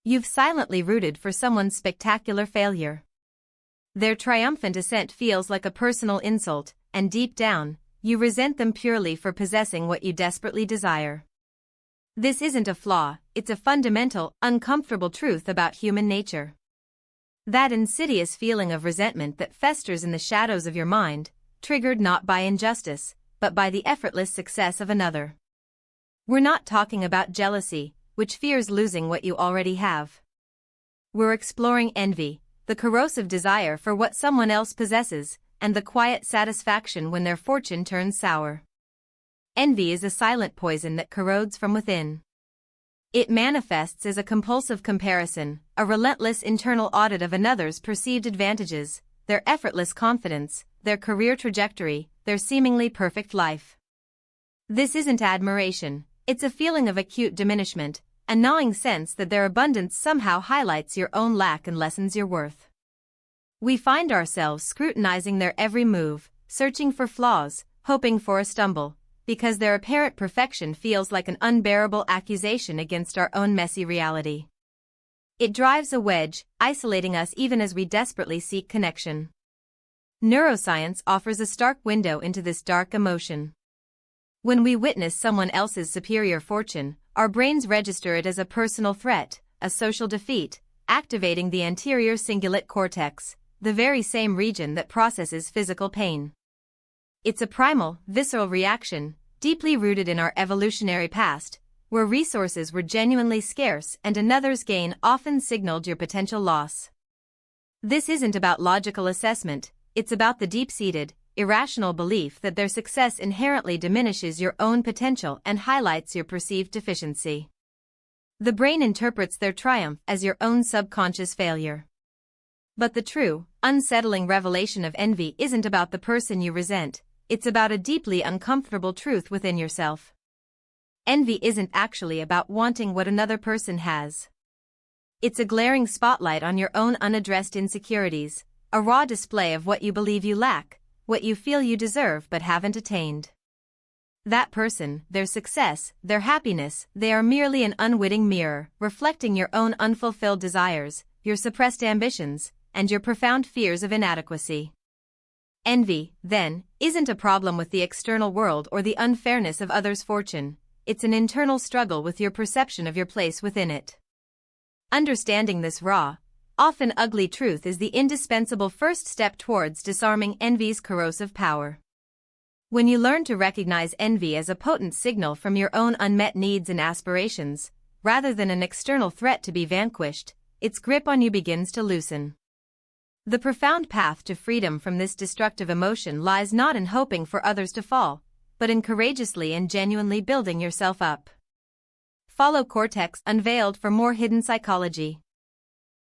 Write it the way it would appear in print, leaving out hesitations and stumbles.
You've silently rooted for someone's spectacular failure. Their triumphant ascent feels like a personal insult, and deep down, you resent them purely for possessing what you desperately desire. This isn't a flaw, it's a fundamental, uncomfortable truth about human nature. That insidious feeling of resentment that festers in the shadows of your mind, triggered not by injustice, but by the effortless success of another. We're not talking about jealousy, which fears losing what you already have. We're exploring envy, the corrosive desire for what someone else possesses, and the quiet satisfaction when their fortune turns sour. Envy is a silent poison that corrodes from within. It manifests as a compulsive comparison, a relentless internal audit of another's perceived advantages, their effortless confidence, their career trajectory, their seemingly perfect life. This isn't admiration, it's a feeling of acute diminishment, a gnawing sense that their abundance somehow highlights your own lack and lessens your worth. We find ourselves scrutinizing their every move, searching for flaws, hoping for a stumble, because their apparent perfection feels like an unbearable accusation against our own messy reality. It drives a wedge, isolating us even as we desperately seek connection. Neuroscience offers a stark window into this dark emotion. When we witness someone else's superior fortune, our brains register it as a personal threat, a social defeat, activating the anterior cingulate cortex, the very same region that processes physical pain. It's a primal, visceral reaction, deeply rooted in our evolutionary past, where resources were genuinely scarce and another's gain often signaled your potential loss. This isn't about logical assessment, it's about the deep-seated, irrational belief that their success inherently diminishes your own potential and highlights your perceived deficiency. The brain interprets their triumph as your own subconscious failure. But the true, unsettling revelation of envy isn't about the person you resent, it's about a deeply uncomfortable truth within yourself. Envy isn't actually about wanting what another person has. It's a glaring spotlight on your own unaddressed insecurities, a raw display of what you believe you lack, what you feel you deserve but haven't attained. That person, their success, their happiness, they are merely an unwitting mirror, reflecting your own unfulfilled desires, your suppressed ambitions, and your profound fears of inadequacy. Envy, then, isn't a problem with the external world or the unfairness of others' fortune, it's an internal struggle with your perception of your place within it. Understanding this raw, often ugly truth is the indispensable first step towards disarming envy's corrosive power. When you learn to recognize envy as a potent signal from your own unmet needs and aspirations, rather than an external threat to be vanquished, its grip on you begins to loosen. The profound path to freedom from this destructive emotion lies not in hoping for others to fall, but in courageously and genuinely building yourself up. Follow Cortex Unveiled for more hidden psychology.